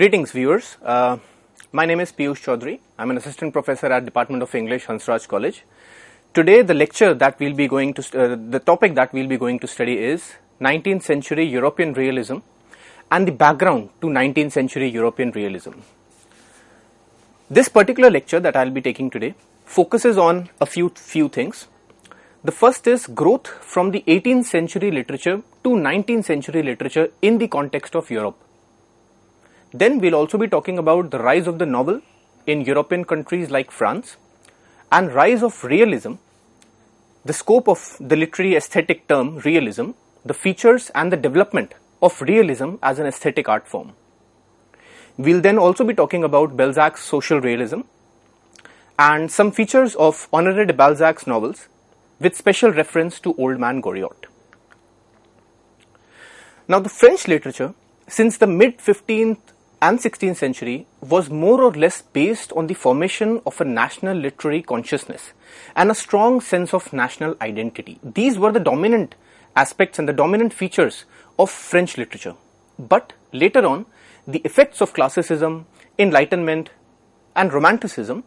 Greetings viewers, my name is Piyush Chaudhary. I'm an assistant professor at Department of English, Raj College. Today the lecture that we'll be going to, the topic that we'll be going to study is 19th century European Realism and the background to 19th century European Realism. This particular lecture that I'll be taking today focuses on a few things. The first is growth from the 18th century literature to 19th century literature in the context of Europe. Then we'll also be talking about the rise of the novel in European countries like France and rise of realism, the scope of the literary aesthetic term realism, the features and the development of realism as an aesthetic art form. We'll then also be talking about Balzac's social realism and some features of Honoré de Balzac's novels with special reference to Old Man Goriot. Now the French literature since the mid-15th and 16th century was more or less based on the formation of a national literary consciousness and a strong sense of national identity. These were the dominant aspects and the dominant features of French literature. But later on, the effects of classicism, enlightenment and romanticism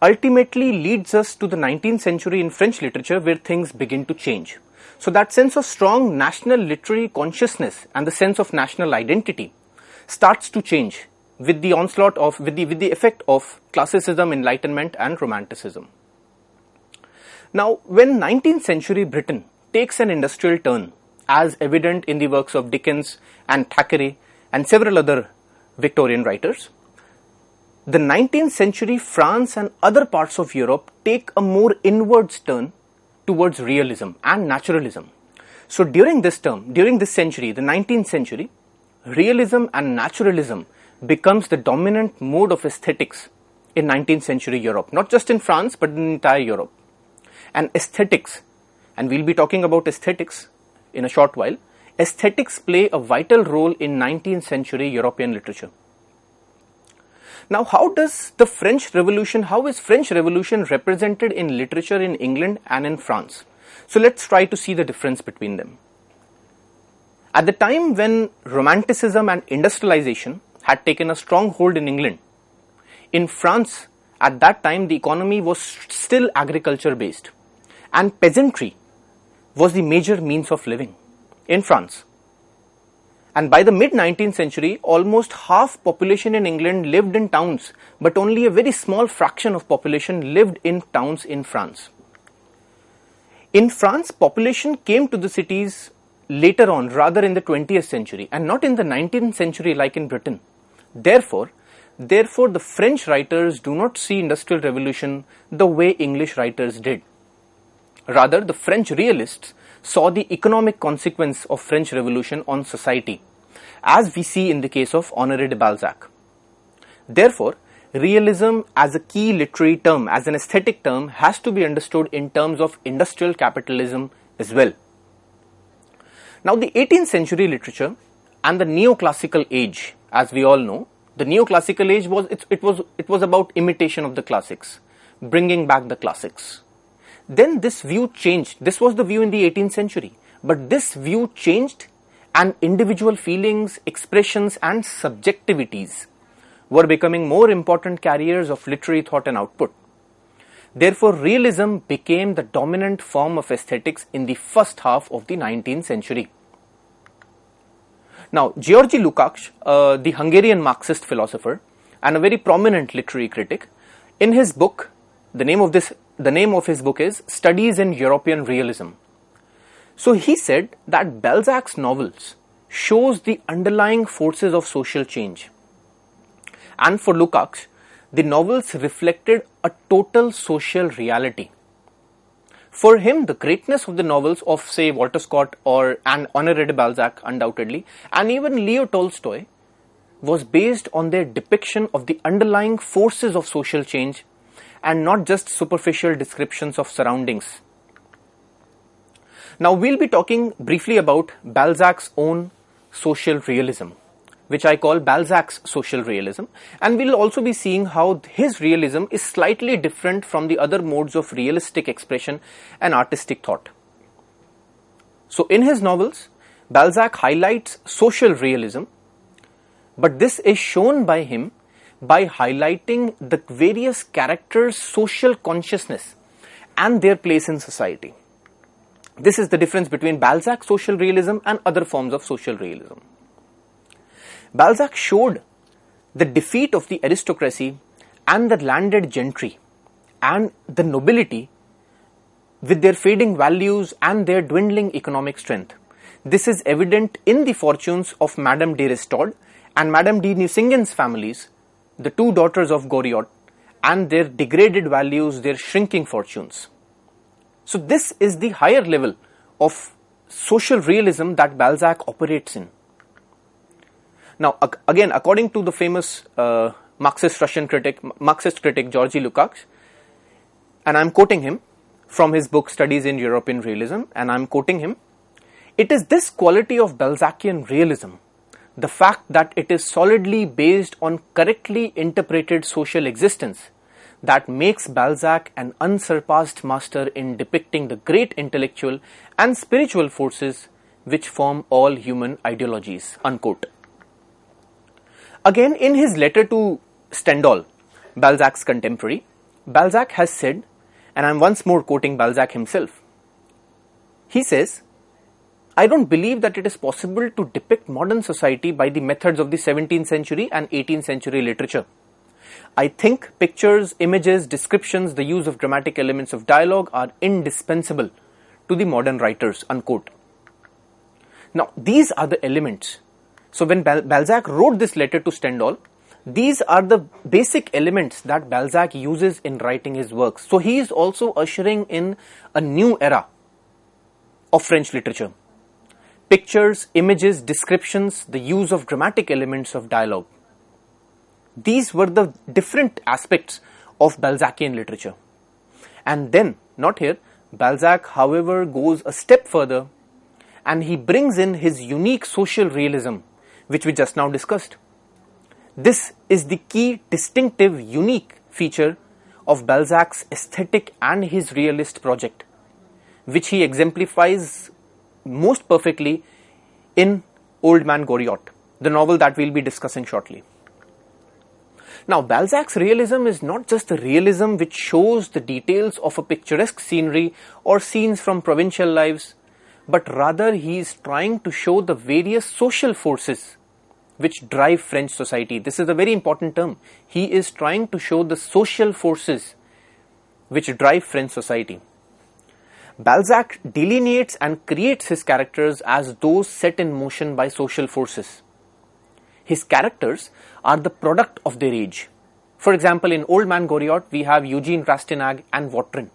ultimately leads us to the 19th century in French literature where things begin to change. So that sense of strong national literary consciousness and the sense of national identity starts to change with the onslaught of, with the effect of classicism, enlightenment and romanticism. Now, when 19th century Britain takes an industrial turn, as evident in the works of Dickens and Thackeray and several other Victorian writers, the 19th century France and other parts of Europe take a more inwards turn towards realism and naturalism. So during this century, the 19th century, realism and naturalism becomes the dominant mode of aesthetics in 19th century Europe, not just in France but in entire Europe. And aesthetics, and we'll be talking about aesthetics in a short while, aesthetics play a vital role in 19th century European literature. Now how is French Revolution represented in literature in England and in France? So let's try to see the difference between them. At the time when Romanticism and industrialization had taken a strong hold in England, in France at that time the economy was still agriculture based and peasantry was the major means of living in France. And by the mid-19th century, almost half population in England lived in towns, but only a very small fraction of population lived in towns in France. In France, population came to the cities later on, rather in the 20th century and not in the 19th century like in Britain. Therefore, the French writers do not see industrial revolution the way English writers did. Rather, the French realists saw the economic consequence of French Revolution on society, as we see in the case of Honoré de Balzac. Therefore, realism as a key literary term, as an aesthetic term, has to be understood in terms of industrial capitalism as well. Now, the 18th century literature and the neoclassical age, as we all know, the neoclassical age was about imitation of the classics, bringing back the classics. Then this view changed. This was the view in the 18th century, but this view changed and individual feelings, expressions and subjectivities were becoming more important carriers of literary thought and output. Therefore, realism became the dominant form of aesthetics in the first half of the 19th century. Now, György Lukács, the Hungarian Marxist philosopher and a very prominent literary critic, in his book, the name of his book is Studies in European Realism. So he said that Balzac's novels shows the underlying forces of social change. And for Lukács, the novels reflected a total social reality. For him, the greatness of the novels of, say, Walter Scott and Honoré de Balzac, undoubtedly, and even Leo Tolstoy, was based on their depiction of the underlying forces of social change and not just superficial descriptions of surroundings. Now, we'll be talking briefly about Balzac's own social realism, which I call Balzac's social realism, and we'll also be seeing how his realism is slightly different from the other modes of realistic expression and artistic thought. So in his novels, Balzac highlights social realism But this is shown by him by highlighting the various characters' social consciousness and their place in society. This is the difference between Balzac's social realism and other forms of social realism. Balzac showed the defeat of the aristocracy and the landed gentry and the nobility with their fading values and their dwindling economic strength. This is evident in the fortunes of Madame de Restaud and Madame de Nucingen's families, the two daughters of Goriot, and their degraded values, their shrinking fortunes. So this is the higher level of social realism that Balzac operates in. Now, again, according to the famous Marxist critic Georgy Lukács, and I'm quoting him from his book Studies in European Realism, and I'm quoting him, "It is this quality of Balzacian realism, the fact that it is solidly based on correctly interpreted social existence, that makes Balzac an unsurpassed master in depicting the great intellectual and spiritual forces which form all human ideologies." Unquote. Again, in his letter to Stendhal, Balzac's contemporary, Balzac has said, and I'm once more quoting Balzac himself, he says, "I don't believe that it is possible to depict modern society by the methods of the 17th century and 18th century literature. I think pictures, images, descriptions, the use of dramatic elements of dialogue are indispensable to the modern writers." Unquote. Now, these are the elements. So when Balzac wrote this letter to Stendhal, these are the basic elements that Balzac uses in writing his works. So he is also ushering in a new era of French literature. Pictures, images, descriptions, the use of dramatic elements of dialogue. These were the different aspects of Balzacian literature. And then, not here, Balzac, however, goes a step further and he brings in his unique social realism, which we just now discussed. This is the key, distinctive, unique feature of Balzac's aesthetic and his realist project, which he exemplifies most perfectly in Old Man Goriot, the novel that we'll be discussing shortly. Now, Balzac's realism is not just a realism which shows the details of a picturesque scenery or scenes from provincial lives, but rather he is trying to show the various social forces which drive French society. This is a very important term. He is trying to show the social forces which drive French society. Balzac delineates and creates his characters as those set in motion by social forces. His characters are the product of their age. For example, in Old Man Goriot, we have Eugene Rastinag and Vautrin.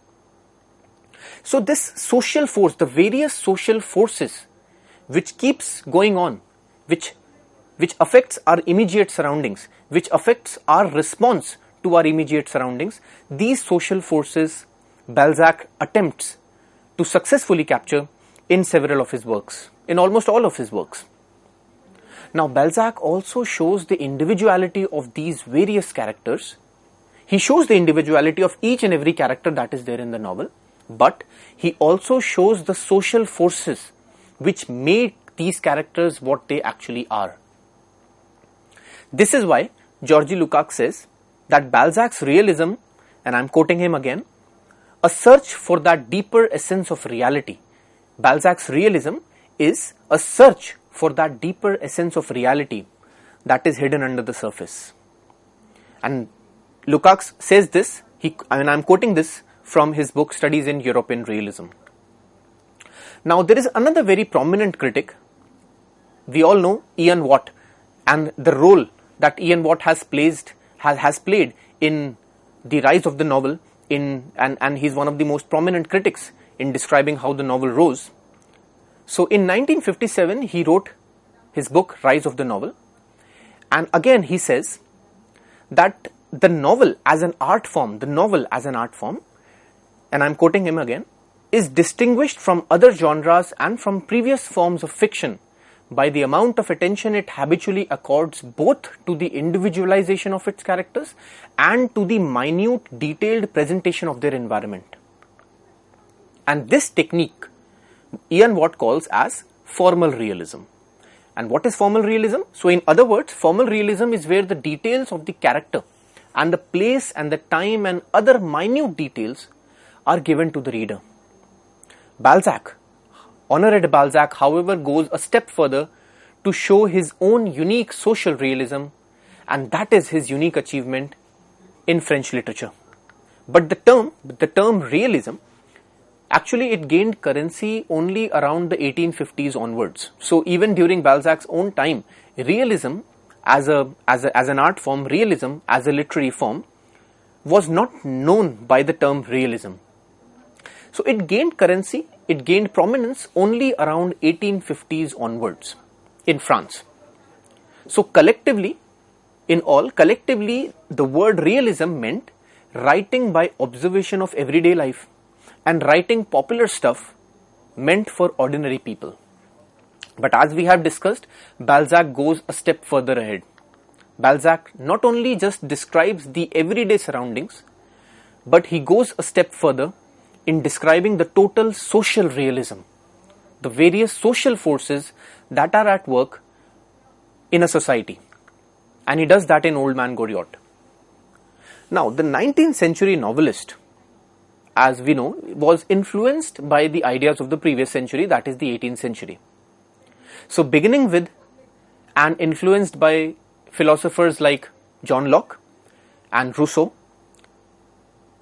So this social force, the various social forces which keeps going on, which affects our immediate surroundings, which affects our response to our immediate surroundings, these social forces Balzac attempts to successfully capture in several of his works, in almost all of his works. Now, Balzac also shows the individuality of these various characters. He shows the individuality of each and every character that is there in the novel, but he also shows the social forces which make these characters what they actually are. This is why Georgy Lukács says that Balzac's realism, and I'm quoting him again, a search for that deeper essence of reality. Balzac's realism is a search for that deeper essence of reality that is hidden under the surface. And Lukács says this, I'm quoting this from his book Studies in European Realism. Now, there is another very prominent critic. We all know Ian Watt and the role that Ian Watt has played in the rise of the novel, and he's one of the most prominent critics in describing how the novel rose. So in 1957, he wrote his book Rise of the Novel, and again he says that the novel as an art form, and I'm quoting him again, is distinguished from other genres and from previous forms of fiction by the amount of attention it habitually accords both to the individualization of its characters and to the minute, detailed presentation of their environment. And this technique Ian Watt calls as formal realism. And what is formal realism? So in other words, formal realism is where the details of the character and the place and the time and other minute details are given to the reader. Balzac, Honoré de Balzac, however, goes a step further to show his own unique social realism, and that is his unique achievement in French literature. But the term realism, actually it gained currency only around the 1850s onwards. So even during Balzac's own time, realism as an art form, realism as a literary form, was not known by the term realism. So it gained currency, it gained prominence only around 1850s onwards in France. So collectively, the word realism meant writing by observation of everyday life, and writing popular stuff meant for ordinary people. But as we have discussed, Balzac goes a step further ahead. Balzac not only just describes the everyday surroundings, but he goes a step further in describing the total social realism, the various social forces that are at work in a society. And he does that in Old Man Goriot. Now, the 19th century novelist, as we know, was influenced by the ideas of the previous century, that is the 18th century. So beginning with and influenced by philosophers like John Locke and Rousseau,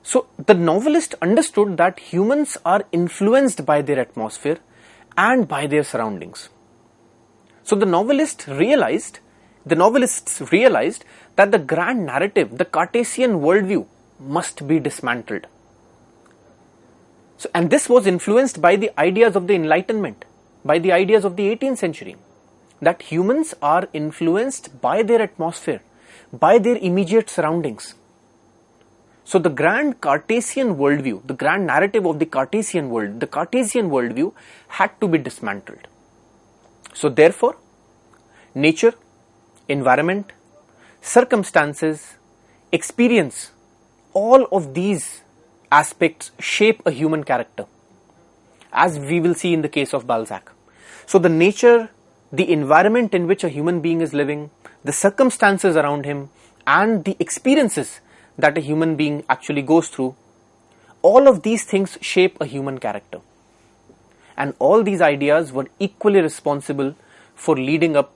so the novelist understood that humans are influenced by their atmosphere and by their surroundings. So the novelists realized that the grand narrative, the Cartesian worldview, must be dismantled. So, and this was influenced by the ideas of the Enlightenment, by the ideas of the 18th century, that humans are influenced by their atmosphere, by their immediate surroundings. So the grand Cartesian worldview, the grand narrative of the Cartesian world, the Cartesian worldview had to be dismantled. So therefore, nature, environment, circumstances, experience, all of these aspects shape a human character, as we will see in the case of Balzac. So the nature, the environment in which a human being is living, the circumstances around him, and the experiences that a human being actually goes through, all of these things shape a human character. And all these ideas were equally responsible for leading up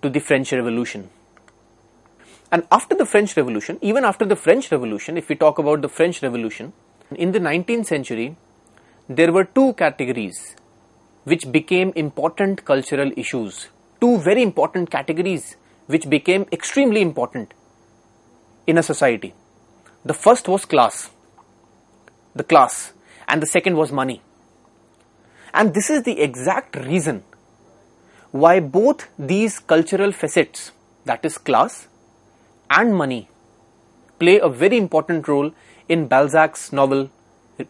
to the French Revolution. And after the French Revolution, even after the French Revolution, if we talk about the French Revolution, in the 19th century, there were two categories which became important cultural issues. Two very important categories which became extremely important in a society. The first was class, and the second was money. And this is the exact reason why both these cultural facets, that is class and money, play a very important role in Balzac's novel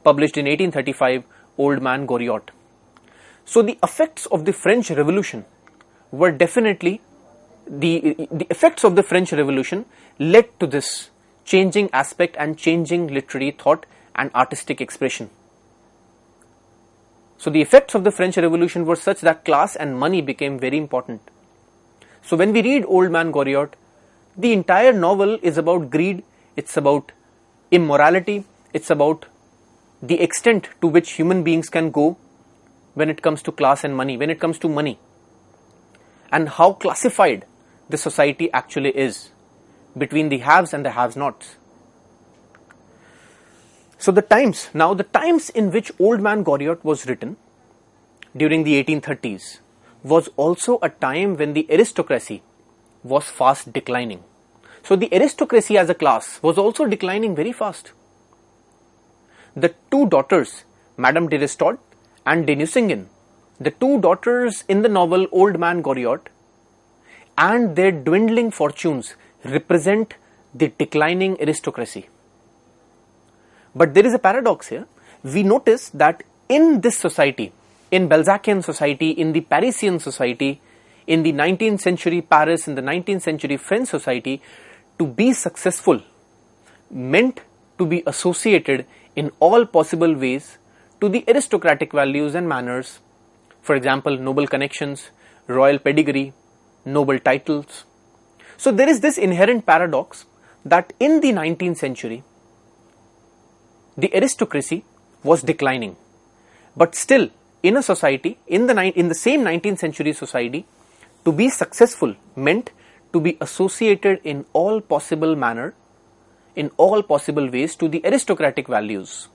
published in 1835, Old Man Goriot. So the effects of the French Revolution were definitely, the effects of the French Revolution led to this changing aspect and changing literary thought and artistic expression. So the effects of the French Revolution were such that class and money became very important. So when we read Old Man Goriot, the entire novel is about greed, it's about immorality, it's about the extent to which human beings can go when it comes to class and money, when it comes to money, and how classified the society actually is between the haves and the have-nots. So the times in which Old Man Goriot was written during the 1830s was also a time when the aristocracy was fast declining. So the aristocracy as a class was also declining very fast. The two daughters, Madame de Restaud and de Nucingen, the two daughters in the novel Old Man Goriot, and their dwindling fortunes represent the declining aristocracy. But there is a paradox here. We notice that in this society, in Balzacian society, in the Parisian society, in the 19th century Paris, in the 19th century French society, to be successful meant to be associated in all possible ways to the aristocratic values and manners. For example, noble connections, royal pedigree, noble titles. So there is this inherent paradox that in the 19th century, the aristocracy was declining. But still, in a society, in the same 19th century society, to be successful meant to be associated in all possible manner, in all possible ways to the aristocratic values.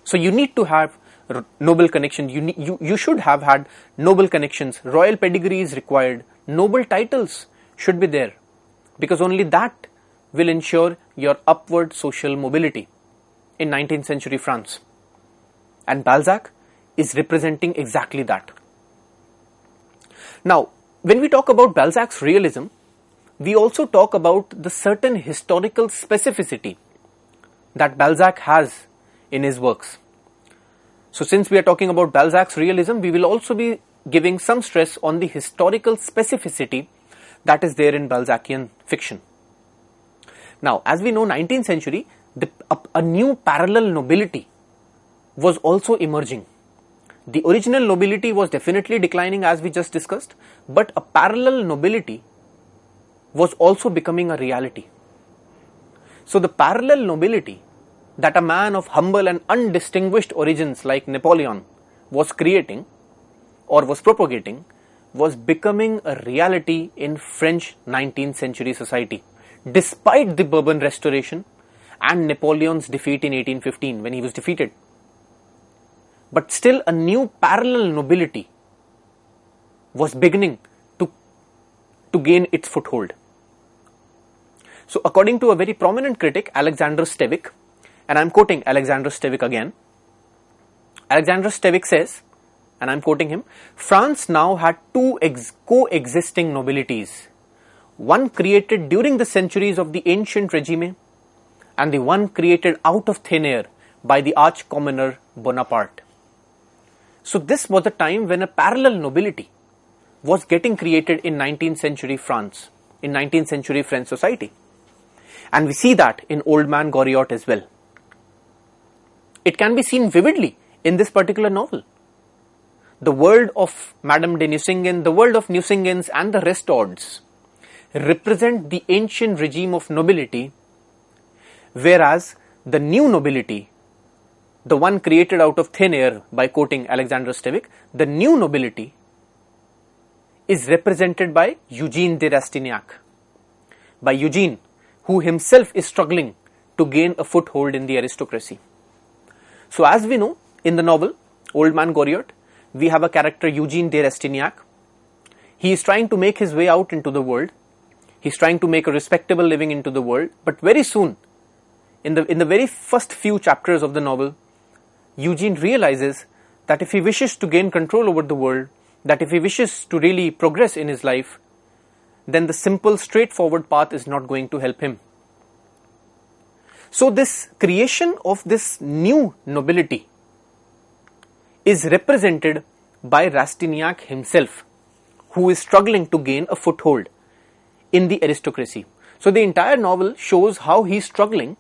So you need to have noble connections, you should have had noble connections, royal pedigree is required, noble titles should be there, because only that will ensure your upward social mobility in 19th century France. And Balzac is representing exactly that. Now, when we talk about Balzac's realism, we also talk about the certain historical specificity that Balzac has in his works. So since we are talking about Balzac's realism, we will also be giving some stress on the historical specificity that is there in Balzacian fiction. Now, as we know, 19th century, a new parallel nobility was also emerging. The original nobility was definitely declining, as we just discussed, but a parallel nobility was also becoming a reality. So the parallel nobility that a man of humble and undistinguished origins like Napoleon was creating or was propagating was becoming a reality in French 19th century society, despite the Bourbon Restoration and Napoleon's defeat in 1815 when he was defeated. But still a new parallel nobility was beginning to gain its foothold. So according to a very prominent critic, Alexander Stevic, and I am quoting Alexander Stevic again, Alexander Stevic says, and I am quoting him, France now had two coexisting nobilities, one created during the centuries of the ancient regime and the one created out of thin air by the arch commoner Bonaparte. So this was a time when a parallel nobility was getting created in 19th century France, in 19th century French society. And we see that in Old Man Goriot as well. It can be seen vividly in this particular novel. The world of Madame de Nucingen, the world of Nucingens and the Restords represent the ancient regime of nobility, whereas the new nobility, the one created out of thin air by quoting Alexander Stevic, the new nobility is represented by Eugene de Rastignac, by Eugene, who himself is struggling to gain a foothold in the aristocracy. So as we know, in the novel Old Man Goriot, we have a character Eugene de Rastignac. He is trying to make his way out into the world. He is trying to make a respectable living into the world, but very soon, in the very first few chapters of the novel, Eugene realizes that if he wishes to gain control over the world, that if he wishes to really progress in his life, then the simple, straightforward path is not going to help him. So this creation of this new nobility is represented by Rastignac himself, who is struggling to gain a foothold in the aristocracy. So the entire novel shows how he is struggling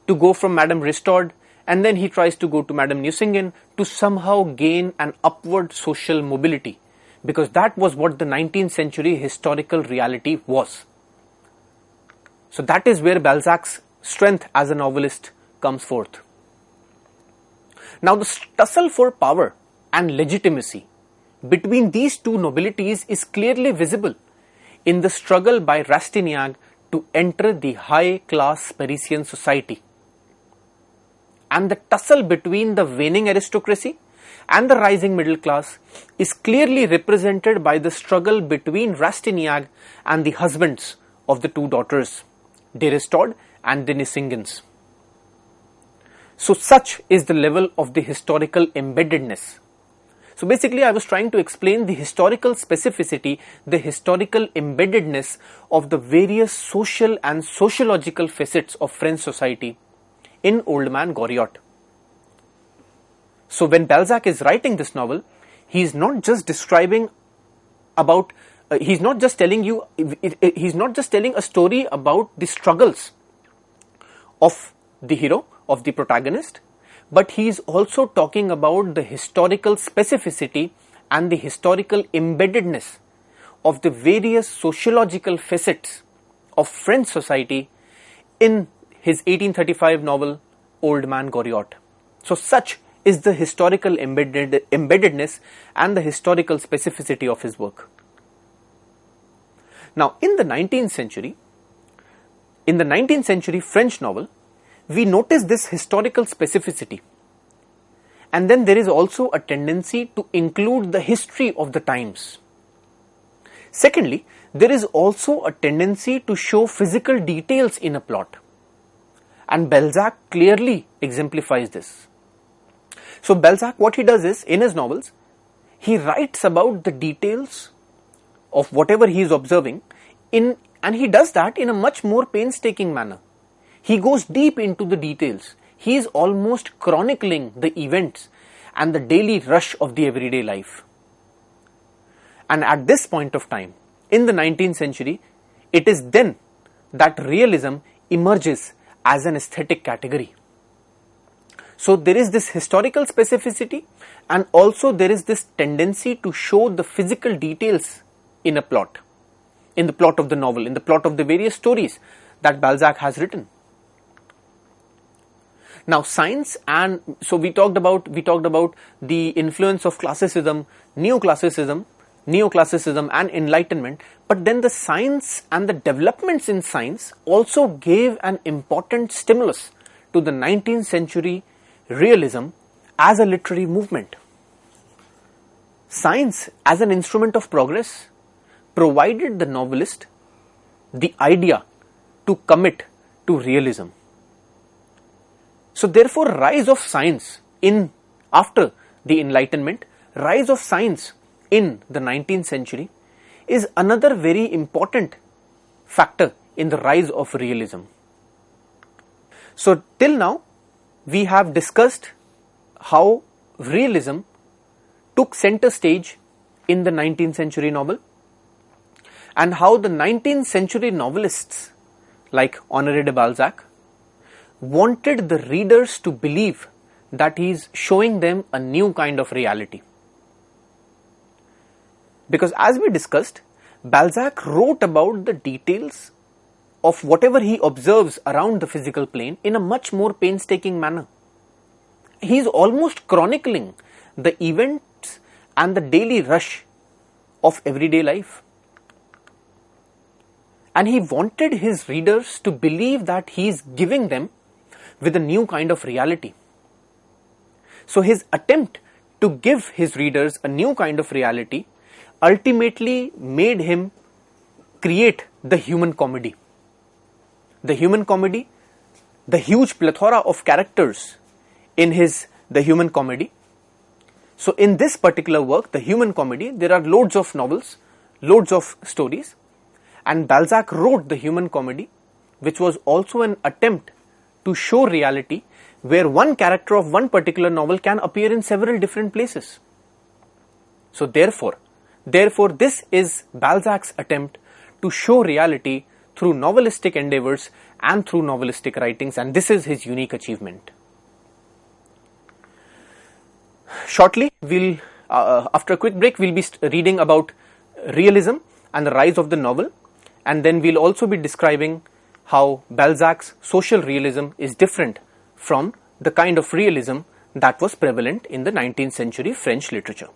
to go from Madame Ristord, and then he tries to go to Madame Nucingen to somehow gain an upward social mobility, because that was what the 19th century historical reality was. So that is where Balzac's strength as a novelist comes forth. Now the tussle for power and legitimacy between these two nobilities is clearly visible in the struggle by Rastignac to enter the high-class Parisian society. And the tussle between the waning aristocracy and the rising middle class is clearly represented by the struggle between Rastignac and the husbands of the two daughters, de Ristord and de Nucingen. So such is the level of the historical embeddedness. So basically I was trying to explain the historical specificity, the historical embeddedness of the various social and sociological facets of French society in Old Man Goriot. So when Balzac is writing this novel, he is not just describing about, he's not just telling a story about the struggles of the hero, of the protagonist, but he is also talking about the historical specificity and the historical embeddedness of the various sociological facets of French society in his 1835 novel Old Man Goriot. So such is the historical embeddedness and the historical specificity of his work. Now in the 19th century French novel, we notice this historical specificity, and then there is also a tendency to include the history of the times. Secondly, there is also a tendency to show physical details in a plot, and Balzac clearly exemplifies this. So Balzac, what he does is, in his novels, he writes about the details of whatever he is observing, and he does that in a much more painstaking manner. He goes deep into the details. He is almost chronicling the events and the daily rush of the everyday life. And at this point of time, in the 19th century, it is then that realism emerges as an aesthetic category. So there is this historical specificity, and also there is this tendency to show the physical details in a plot, in the plot of the novel, in the plot of the various stories that Balzac has written. Now science, and so we talked about the influence of classicism, neoclassicism and enlightenment, but then the science and the developments in science also gave an important stimulus to the 19th century realism as a literary movement. Science as an instrument of progress provided the novelist the idea to commit to realism. So therefore, rise of science after the Enlightenment, rise of science in the 19th century is another very important factor in the rise of realism. So till now, we have discussed how realism took center stage in the 19th century novel, and how the 19th century novelists like Honoré de Balzac wanted the readers to believe that he is showing them a new kind of reality. Because as we discussed, Balzac wrote about the details of whatever he observes around the physical plane in a much more painstaking manner. He is almost chronicling the events and the daily rush of everyday life. And he wanted his readers to believe that he is giving them with a new kind of reality. So his attempt to give his readers a new kind of reality ultimately made him create the human comedy. The human comedy, the huge plethora of characters in The Human Comedy. So in this particular work, The Human Comedy, there are loads of novels, loads of stories, and Balzac wrote The Human Comedy, which was also an attempt to show reality where one character of one particular novel can appear in several different places. So therefore this is Balzac's attempt to show reality through novelistic endeavors and through novelistic writings, and this is his unique achievement. Shortly, after a quick break, we'll be reading about realism and the rise of the novel, and then we'll also be describing how Balzac's social realism is different from the kind of realism that was prevalent in the 19th century French literature.